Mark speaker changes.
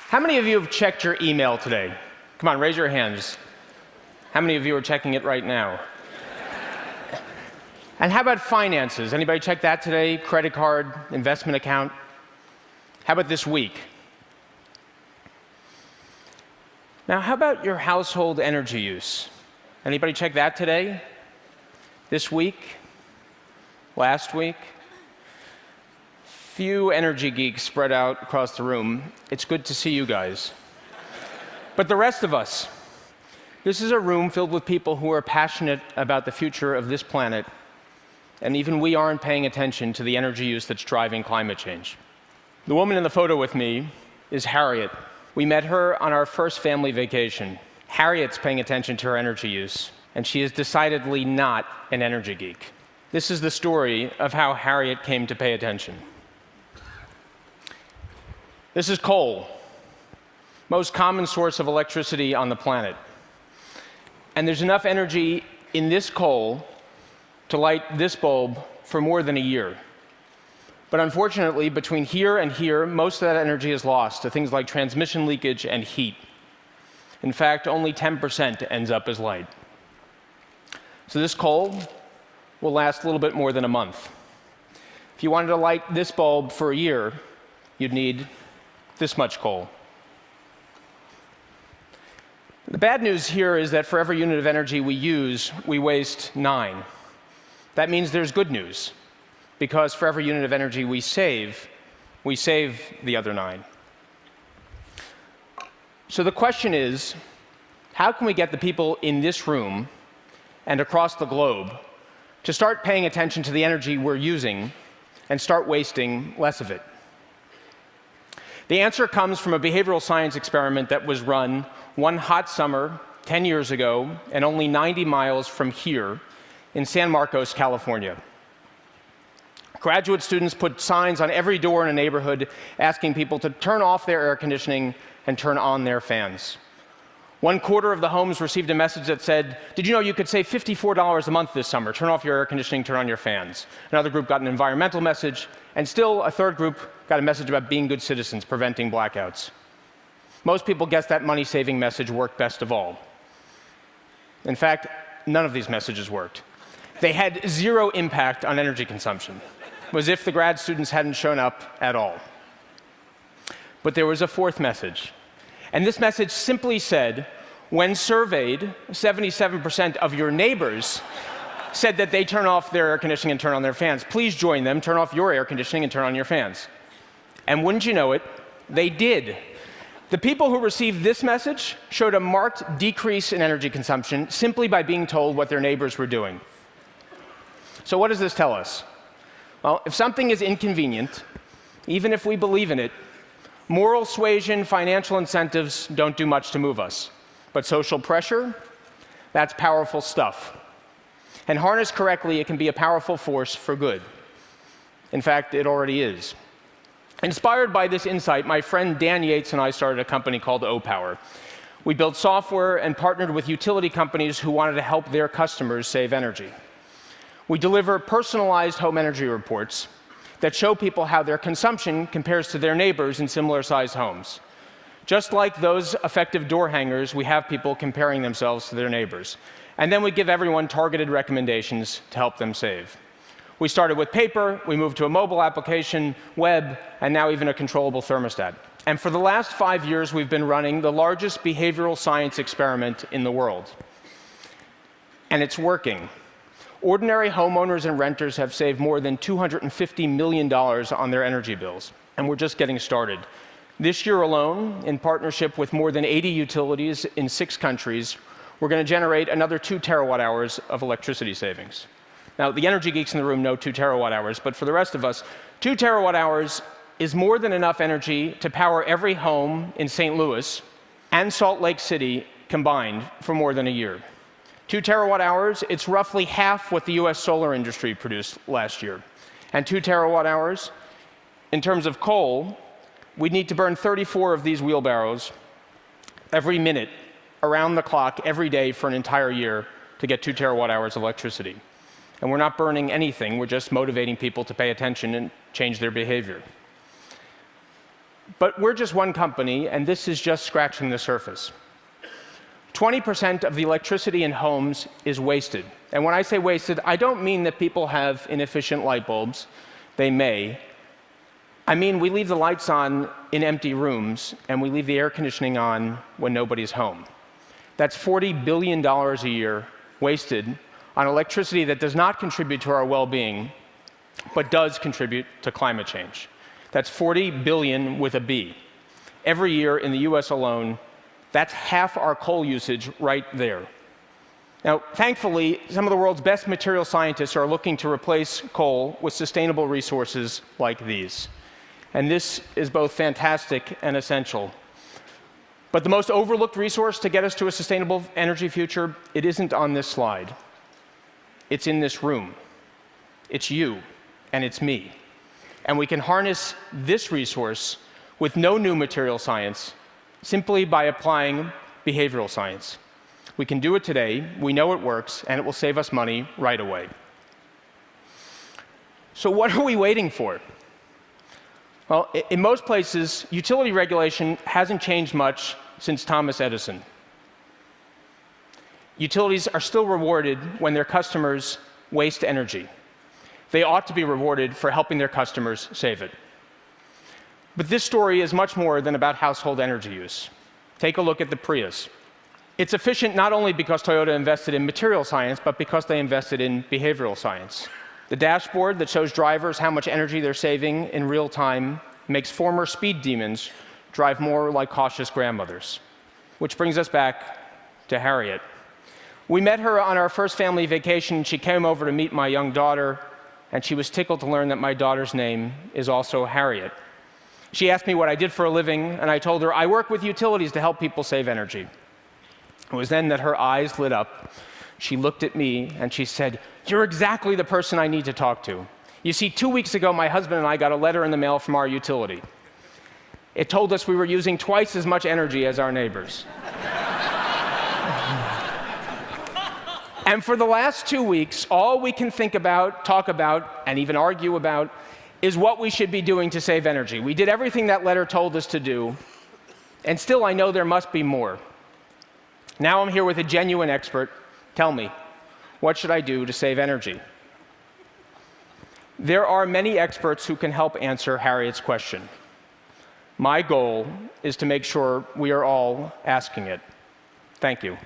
Speaker 1: How many of you have checked your email today? Come on, raise your hands. How many of you are checking it right now? And how about finances? Anybody check that today? Credit card, investment account? How about this week? Now, how about your household energy use? Anybody check that today? This week? Last week? Few energy geeks spread out across the room. It's good to see you guys. But the rest of us, this is a room filled with people who are passionate about the future of this planet, and even we aren't paying attention to the energy use that's driving climate change. The woman in the photo with me is Harriet. We met her on our first family vacation. Harriet's paying attention to her energy use, and she is decidedly not an energy geek. This is the story of how Harriet came to pay attention. This is coal, most common source of electricity on the planet. And there's enough energy in this coal to light this bulb for more than a year. But unfortunately, between here and here, most of that energy is lost to things like transmission leakage and heat. In fact, only 10% ends up as light. So this coal will last a little bit more than a month. If you wanted to light this bulb for a year, you'd need this much coal. The bad news here is that for every unit of energy we use, we waste 9. That means there's good news, because for every unit of energy we save the other 9. So the question is, how can we get the people in this room and across the globe to start paying attention to the energy we're using and start wasting less of it? The answer comes from a behavioral science experiment that was run one hot summer 10 years ago and only 90 miles from here in San Marcos, California. Graduate students put signs on every door in a neighborhood asking people to turn off their air conditioning and turn on their fans. 1/4 of the homes received a message that said, "Did you know you could save $54 a month this summer? Turn off your air conditioning, turn on your fans." Another group got an environmental message, and still a third group got a message about being good citizens, preventing blackouts. Most people guessed that money-saving message worked best of all. In fact, none of these messages worked. They had zero impact on energy consumption. It was as if the grad students hadn't shown up at all. But there was a fourth message. And this message simply said, when surveyed, 77% of your neighbors said that they turn off their air conditioning and turn on their fans. Please join them, turn off your air conditioning and turn on your fans. And wouldn't you know it, they did. The people who received this message showed a marked decrease in energy consumption simply by being told what their neighbors were doing. So what does this tell us? Well, if something is inconvenient, even if we believe in it, moral suasion, financial incentives don't do much to move us. But social pressure, that's powerful stuff. And harnessed correctly, it can be a powerful force for good. In fact, it already is. Inspired by this insight, my friend Dan Yates and I started a company called O-Power. We built software and partnered with utility companies who wanted to help their customers save energy. We deliver personalized home energy reports that show people how their consumption compares to their neighbors in similar-sized homes. Just like those effective door hangers, we have people comparing themselves to their neighbors. And then we give everyone targeted recommendations to help them save. We started with paper, we moved to a mobile application, web, and now even a controllable thermostat. And for the last 5 years, we've been running the largest behavioral science experiment in the world. And it's working. Ordinary homeowners and renters have saved more than $250 million on their energy bills, and we're just getting started. This year alone, in partnership with more than 80 utilities in 6 countries, we're going to generate another 2 terawatt-hours of electricity savings. Now, the energy geeks in the room know 2 terawatt-hours, but for the rest of us, 2 terawatt-hours is more than enough energy to power every home in St. Louis and Salt Lake City combined for more than a year. 2 terawatt-hours, it's roughly half what the US solar industry produced last year. And 2 terawatt-hours, in terms of coal, we'd need to burn 34 of these wheelbarrows every minute, around the clock, every day for an entire year to get 2 terawatt-hours of electricity. And we're not burning anything, we're just motivating people to pay attention and change their behavior. But we're just one company, and this is just scratching the surface. 20% of the electricity in homes is wasted. And when I say wasted, I don't mean that people have inefficient light bulbs. They may. I mean we leave the lights on in empty rooms, and we leave the air conditioning on when nobody's home. That's $40 billion a year wasted on electricity that does not contribute to our well-being, but does contribute to climate change. That's 40 billion with a B. Every year in the US alone, that's half our coal usage right there. Now, thankfully, some of the world's best material scientists are looking to replace coal with sustainable resources like these. And this is both fantastic and essential. But the most overlooked resource to get us to a sustainable energy future, it isn't on this slide. It's in this room. It's you, and it's me. And we can harness this resource with no new material science, simply by applying behavioral science. We can do it today, we know it works, and it will save us money right away. So what are we waiting for? Well, in most places, utility regulation hasn't changed much since Thomas Edison. Utilities are still rewarded when their customers waste energy. They ought to be rewarded for helping their customers save it. But this story is much more than about household energy use. Take a look at the Prius. It's efficient not only because Toyota invested in material science, but because they invested in behavioral science. The dashboard that shows drivers how much energy they're saving in real time makes former speed demons drive more like cautious grandmothers. Which brings us back to Harriet. We met her on our first family vacation. She came over to meet my young daughter, and she was tickled to learn that my daughter's name is also Harriet. She asked me what I did for a living, and I told her I work with utilities to help people save energy. It was then that her eyes lit up. She looked at me and she said, "You're exactly the person I need to talk to. You see, 2 weeks ago, my husband and I got a letter in the mail from our utility. It told us we were using twice as much energy as our neighbors." And for the last 2 weeks, all we can think about, talk about, and even argue about is what we should be doing to save energy. We did everything that letter told us to do, and still I know there must be more. Now I'm here with a genuine expert. Tell me, what should I do to save energy? There are many experts who can help answer Harriet's question. My goal is to make sure we are all asking it. Thank you.